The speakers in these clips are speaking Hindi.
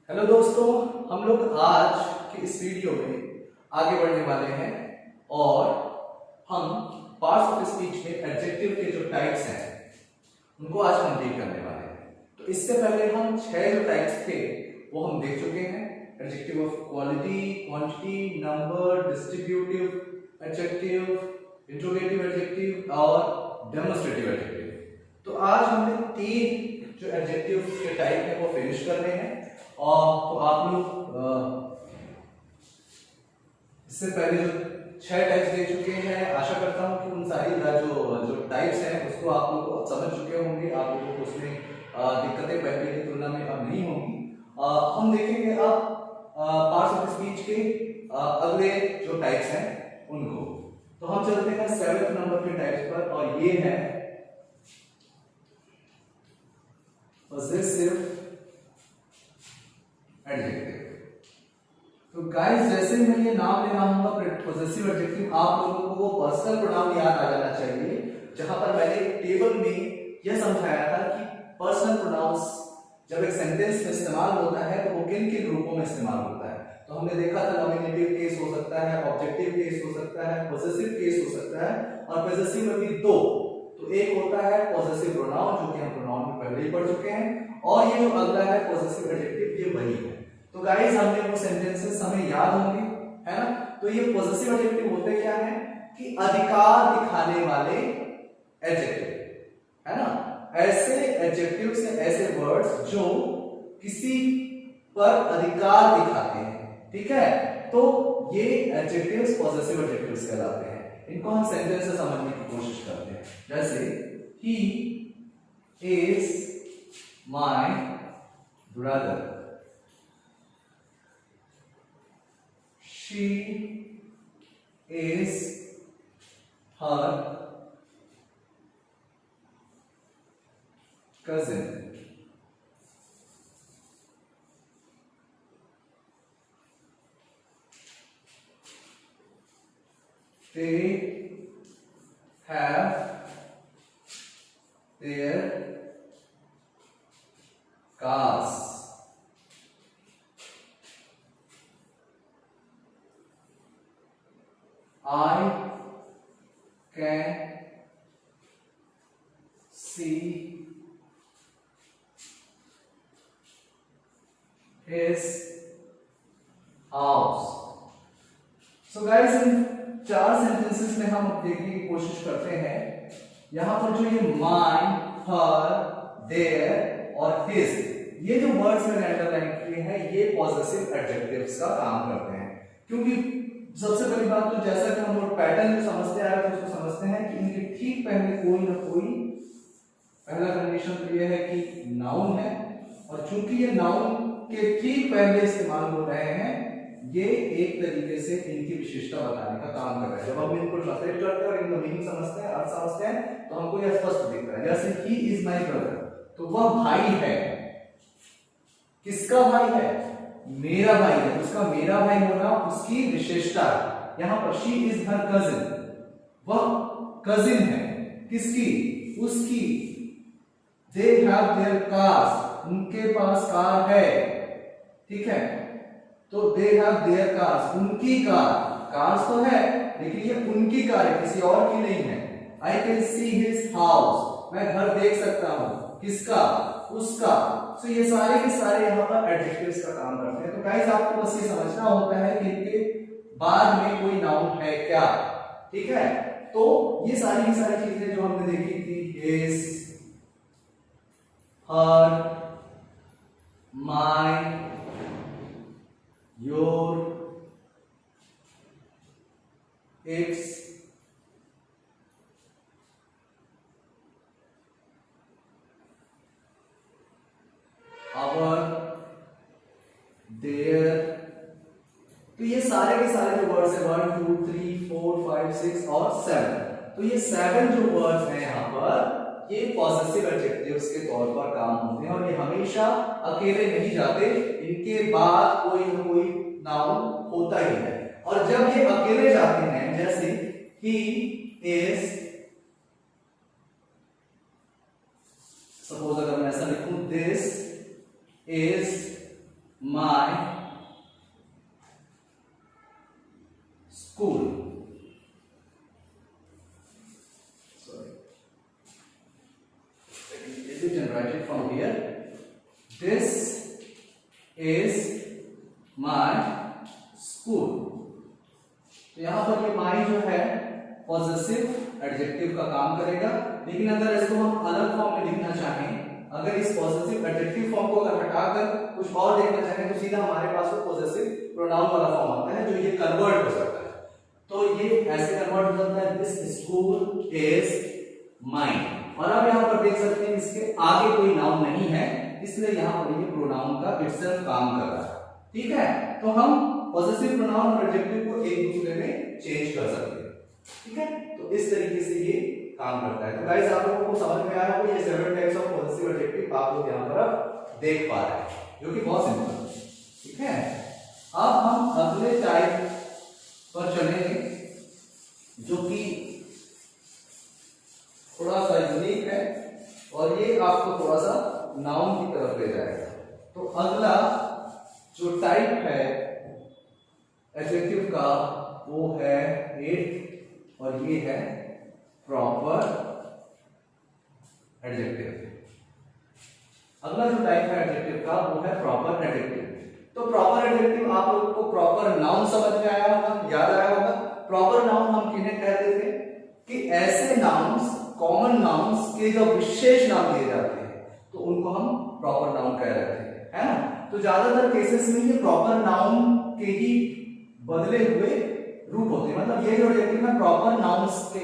हेलो दोस्तों, हम लोग आज की इस वीडियो में आगे बढ़ने वाले हैं और हम पार्ट्स ऑफ स्पीच में एडजेक्टिव के जो टाइप्स हैं उनको आज कंप्लीट करने वाले हैं। तो इससे पहले हम 6 जो टाइप्स थे वो हम देख चुके हैं। Adjective of quality, quantity, number, distributive adjective, interrogative adjective और डेमोन्स्ट्रेटिव एडजेक्टिव। तो आज हमने 3 जो एडजेक्टिव के टाइप है वो फिनिश करने हैं। और तो आप लोग इससे पहले जो 6 टाइप्स दे चुके हैं, आशा करता हूं कि उन सारी जो टाइप्स हैं उसको आप लोग समझ चुके होंगे। आप लोगों को उसमें दिक्कतें पहले की तुलना में अब नहीं होंगी। हम देखेंगे अब पार्ट्स ऑफ स्पीच के अगले जो टाइप्स हैं उनको। तो हम चलते हैं 7वें नंबर के टाइप्स पर और ये है पॉसेसिव एडजेक्टिव। तो गाइस, जैसे मैं ये नाम ले रहा हूँ पॉसेसिव एडजेक्टिव, आप लोगों को वो पर्सनल प्रोनाउन याद आ जाना चाहिए जहां पर मैंने टेबल में यह समझाया था कि पर्सनल प्रोनाउंस जब एक सेंटेंस में इस्तेमाल होता है तो वो किन किन रूपों में इस्तेमाल होता है। तो हमने देखा था नॉमिनेटिव केस हो सकता है, ऑब्जेक्टिव केस हो सकता है, पॉसेसिव केस हो सकता है और पॉसेसिव में भी 2। तो एक होता है पॉसेसिव प्रोनाउन जो कि हम प्रोनाउन में पहले ही पढ़ चुके हैं, और ये जो अगला है पॉसेसिव एडजेक्टिव, ये वही है। तो गाइस, हमने वो सेंटेंसेस हमें याद होंगे, है ना। तो ये पॉसेसिव एडजेक्टिव होते क्या है कि अधिकार दिखाने वाले एडजेक्टिव, है ना। ऐसे एडजेक्टिव्स हैं, ऐसे वर्ड्स जो किसी पर अधिकार दिखाते हैं, ठीक है। तो ये एडजेक्टिव्स पॉसेसिव एडजेक्टिव्स कहलाते हैं। इनको हम सेंटेंस से समझने की कोशिश करते हैं। जैसे he is my brother, she is her cousin. They have their cars. I can see his house. So guys, in 4 sentences में हम देखने की कोशिश करते हैं। यहां पर जो ये माइन, हर, देयर और हिज, ये जो वर्ड्स मैंने अंडरलाइन किए हैं, ये पॉसेसिव एडजेक्टिव्स का काम करते हैं। क्योंकि सबसे पहली बात तो जैसा कि हम लोग पैटर्न जो समझते आ रहे हैं उसको समझते हैं कि इनके ठीक पहले कोई ना कोई पहला कंडीशन तो ये है कि नाउन है, और चूंकि ये नाउन के ठीक पहले इस्तेमाल हो रहे हैं, ये एक तरीके से इनकी विशेषता बताने का काम कर रहा है। जब हम इनको ट्रांसलेट करते हैं और इनका मीनिंग समझते हैं, अर्थ समझते हैं, तो हमको यह स्पष्ट दिखता है। जैसे ही इज माय ब्रदर, तो वह भाई है। किसका भाई है? मेरा भाई है। उसका मेरा भाई होना उसकी विशेषता है। यहां पर शी इज हर कजिन, वह कजिन है। किसकी? उसकी। दे हैव देयर कार्स, उनके पास कार है, ठीक है। तो दे हैव देयर कार्स, उनकी कार, कार्स तो है लेकिन ये उनकी कार है, किसी और की नहीं है। I can see his house, मैं घर देख सकता हूं। किसका? उसका। तो ये सारे के सारे यहाँ पर एडजेक्टिव्स का काम करते हैं। तो गाइस, आपको बस ये समझना होता है कि इनके बाद में कोई नाउन है क्या, ठीक है। तो ये सारी की सारी चीजें जो हमने देखी थी, his, her, my, your, its, our, their, तो ये सारे के सारे जो वर्ड्स है 1 2 3 4 5 6 और 7, तो ये 7 जो वर्ड्स हैं यहाँ पर, ये पॉसेसिव एडजेक्टिव्स के तौर पर काम होते हैं और ये हमेशा अकेले नहीं जाते, इनके बाद कोई ना कोई नाउन होता ही है। और जब ये अकेले जाते हैं, जैसे ही इज, सपोज अगर मैं ऐसा लिखूं, this is you can write it from here. This is my school. तो यहां पर ये my जो है पॉजेसिव एडजेक्टिव का काम करेगा, लेकिन अगर इसको हम अलग फॉर्म में लिखना चाहें, अगर इस पॉजेसिव एडजेक्टिव फॉर्म को अगर हटाकर कुछ और देखना चाहें तो सीधा हमारे पास वो पॉजेसिव प्रोनाउन वाला फॉर्म आता है जो ये कन्वर्ट हो सकता है। तो ये ऐसे कन्वर्ट हो जाता है, दिस स्कूल इज माइन। और अब यहां पर देख सकते हैं इसके आगे कोई नाउन नहीं है, इसलिए यहां पर ये प्रोनाउन का इटसेल्फ काम कर रहा है। ठीक है, तो हम पॉजेसिव प्रोनाउन और एडजेक्टिव को एक दूसरे में चेंज कर सकते हैं। ठीक है, तो इस तरीके से ये काम करता है। तो गाइस आप लोगों को समझ में आया होगा ये 7 टाइप्स ऑफ पॉजेसिव एडजेक्टिव आप लोग यहां पर देख पा रहे हैं, जो कि बहुत सिंपल है। ठीक है, अब हम अगले टाइप पर चलेंगे जो कि थोड़ा सा यूनिक है और ये आपको थोड़ा सा नाउन की तरफ ले जाएगा। तो अगला जो टाइप है एडजेक्टिव का वो है इट, और ये है प्रॉपर एडजेक्टिव। अगला जो टाइप है एडजेक्टिव का वो है प्रॉपर एडजेक्टिव। तो प्रॉपर एडजेक्टिव आप लोगों को प्रॉपर नाउन समझ में आया होगा, याद आया होगा। प्रॉपर नाउन हम किन्हें कहते थे कि ऐसे नाउन्स, कॉमन नाउन्स के जो विशेष नाम दिए जाते हैं तो उनको हम प्रॉपर नाउन कह रहे थे, है ना। तो ज्यादातर केसेस में ये प्रॉपर नाउन के ही बदले हुए रूप होते हैं, मतलब ये जो एडजेक्टिव है प्रॉपर नाउन्स के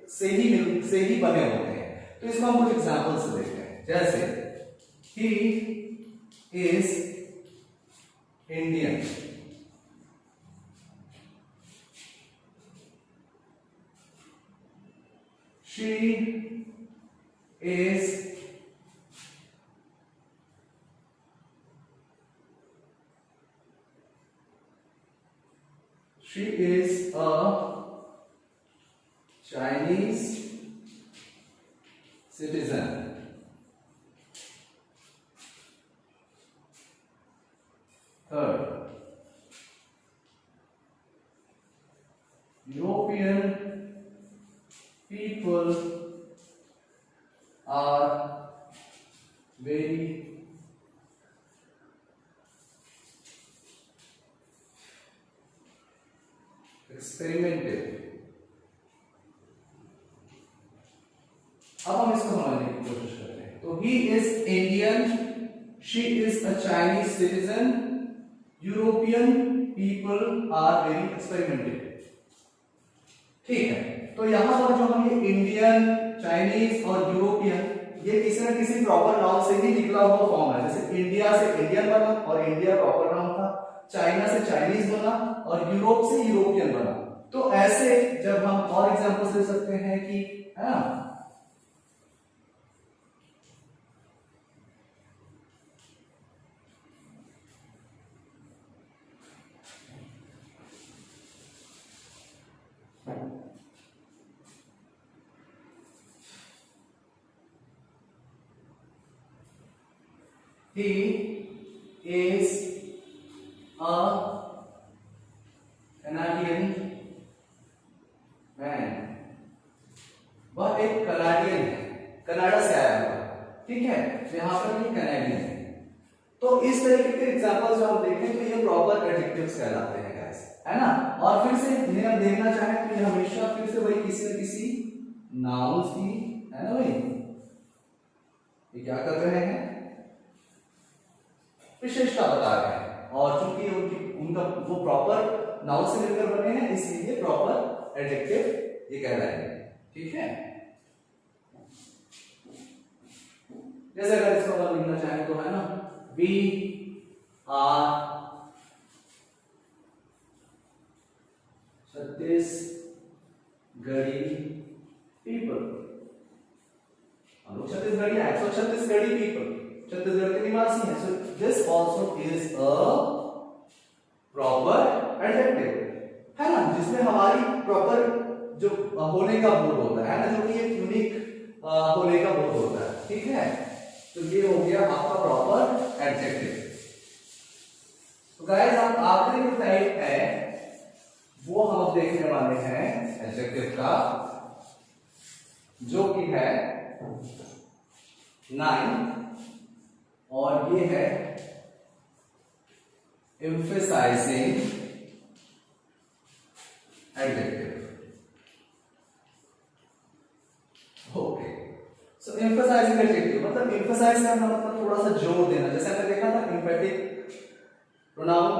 से ही बने होते हैं। तो इसको हम कुछ एग्जांपल से देखते हैं, जैसे he is Indian, she is a Chinese citizen. Third, European people are very experimented. अब हम इसको समझने की कोशिश करते हैं। तो he is Indian, she is a Chinese citizen, European people are very experimented. ठीक है, तो यहां पर जो हम ये इंडियन, चाइनीज और यूरोपियन, ये किसी न किसी प्रॉपर नाउन से ही निकला हुआ फॉर्म है। जैसे इंडिया से इंडियन बना और इंडिया प्रॉपर नाउन था, चाइना से चाइनीज बना और यूरोप से यूरोपियन बना। तो ऐसे जब हम और एग्जांपल्स दे सकते हैं कि, है ना, he is a Canadian man, वह एक कनाडियन है, कनाडा से आया हुआ। ठीक है, यहां पर ये कनाडियन है। तो इस तरीके के एग्जांपल्स जो हम देखें तो ये प्रॉपर एडजेक्टिव्स कहलाते हैं गाइस, है ना। और फिर से इन्हें हम देखना चाहें तो ये हमेशा फिर से वही किसी न किसी नाउन्स की, है ना भाई, ये क्या कर रहे हैं, विशेषता बता रहे हैं। और चूंकि उनका वो प्रॉपर नाउन से मिलकर बने हैं इसलिए प्रॉपर एडजेक्टिव ये कहलाएंगे। ठीक है, जैसे अगर इसको हम लिखना चाहें तो, है ना, वी आर छत्तीसगढ़ी पीपल, हम लोग छत्तीसगढ़ी हैं, तो छत्तीसगढ़ी पीपल छत्तीसगढ़ के निवासी हैं। So this also is a proper adjective, है ना, जिसमें हमारी प्रॉपर जो होने का बोध होता है ना, जो कि एक यूनिक होने का बोध होता है। ठीक है, तो ये हो गया आपका प्रॉपर एडजेक्टिव। तो गाइस आप आखिरी जो टाइप है वो हम देखने वाले हैं एडजेक्टिव का, जो कि है 9 और ये है emphasizing adjective. ओके, सो emphasizing adjective मतलब emphasize करना मतलब थोड़ा सा जोर देना, जैसे हमने देखा था emphatic प्रोनाउन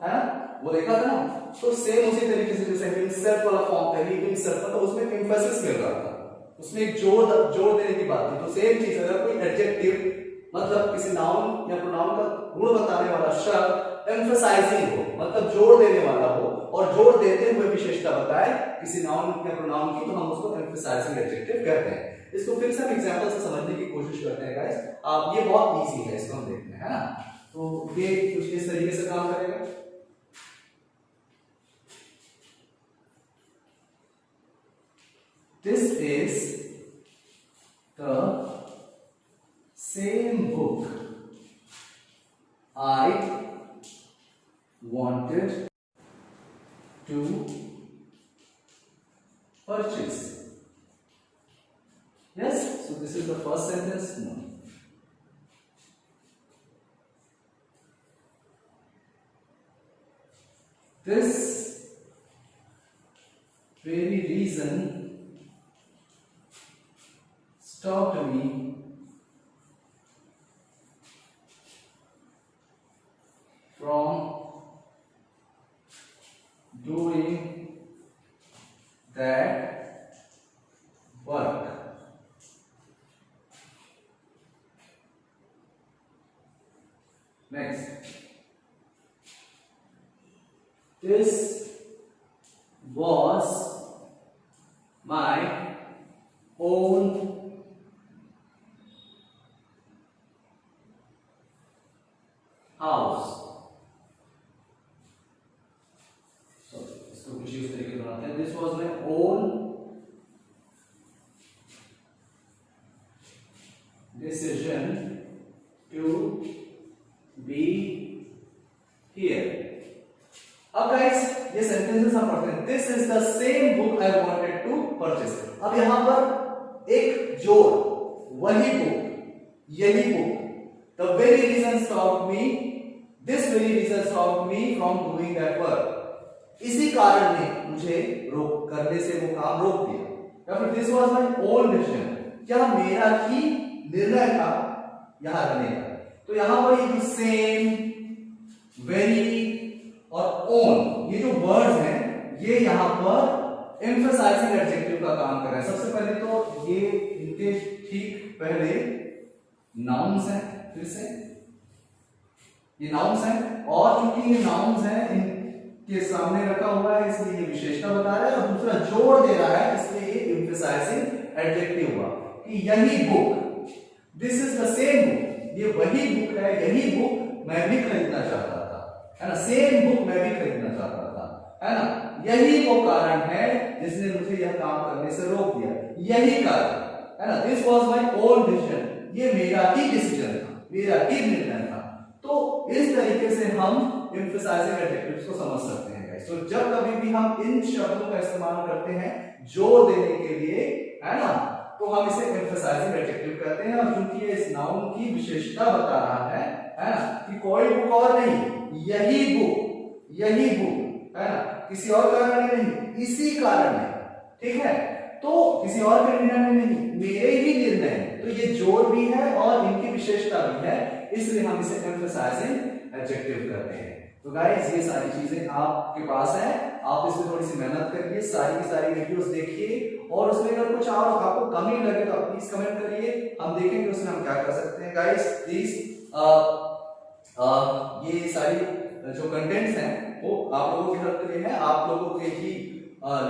है ना, वो देखा था ना। तो सेम उसी तरीके से जैसे himself वाला फॉर्म था, he himself था, तो उसमें emphasis मिल रहा था, उसमें एक जोर देने की बात थी। तो सेम चीज अगर कोई एडजेक्टिव मतलब किसी नाउन या प्रोनाउन का गुण बताने वाला शब्द एम्फसाइजिंग हो मतलब जोर देने वाला हो और जोर देते हुए विशेषता बताए किसी नाउन या प्रोनाउन की, तो हम उसको एम्फसाइजिंग एडजेक्टिव कहते हैं। इसको फिर से हम एग्जांपल से समझने की कोशिश करते हैं गाइस। आप ये बहुत इजी है, इसको हम देखते हैं, है ना। तो ये कुछ इस तरीके से काम करेगा। This is the same book I wanted to purchase. Yes, so this is the first sentence. No. This very reason stopped me from doing that work. Next, this was my own house. So इसको कुछ इस तरीके से बनाते हैं। This was my own decision to be here. अब गाइस ये सेंटेंसेस हम पढ़ते हैं। This is the same book I wanted to purchase. अब यहां पर एक जोर, वही बुक, यही book, the very reason stopped me, this very reason stopped me from doing that work. इसी कारण ने मुझे रोक करने से वो काम रोक दिया। या फिर this was my own decision, क्या मेरा ही निर्णय था यहां रहने का। तो यहां पर ये जो सेम, वेरी और ओन, ये जो वर्ड्स हैं ये यहां पर एम्फसाइजिंग एडजेक्टिव का काम कर रहे हैं। सबसे पहले तो ये इनके ठीक पहले नाउन्स हैं, फिर से ये नाउन्स हैं और चूंकि ये नाउन्स हैं इनके सामने रखा हुआ है इसलिए ये विशेषता बता रहा है और दूसरा जोर दे रहा है इसलिए ये एम्फसाइजिंग एडजेक्टिव हुआ कि यही book, this is the same book, ये वही बुक है, यही बुक मैं भी खरीदना चाहता था, है ना। सेम बुक मैं भी खरीदना चाहता था, है ना। यही वो कारण है जिसने मुझे यह काम करने से रोक दिया, यही कारण, है ना। This was my own decision, ये मेरा ही डिसीजन था, मेरा ही निर्णय था। तो इस तरीके से हम एम्फसाइजिंग एडजेक्टिव्स को समझ सकते हैं गाइस। तो जब कभी भी हम इन शब्दों का इस्तेमाल करते हैं जोर देने के लिए, है ना, तो हम इसे एम्फसाइजिंग एडजेक्टिव कहते हैं। और क्योंकि ये इस नाउन की विशेषता बता रहा है ना, कि कोई बुक और नहीं, यही बुक, यही बुक, है ना, किसी और कारण नहीं, इसी कारण है, ठीक है। तो किसी और के निर्णय में नहीं, मेरे ही निर्णय है। तो ये जोर भी है और इनकी विशेषता भी है, इसलिए हम इसे एम्फसाइजिंग एडजेक्टिव कहते हैं। तो गाइस ये सारी चीजें आपके पास है, आप इसमें थोड़ी सी मेहनत करिए, सारी की सारी वीडियोस देखिए और उसमें अगर कुछ और आपको कमी लगे तो आप प्लीज कमेंट करिए, हम देखेंगे उसमें हम क्या कर सकते हैं। गाइस प्लीज ये सारी जो कंटेंट्स हैं वो आप लोगों की हेल्प के लिए है, आप लोगों के ही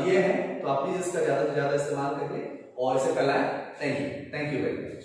लिए हैं, तो आप प्लीज इसका ज्यादा से ज्यादा इस्तेमाल करिए और इसे फैलाएं। Thank you very much.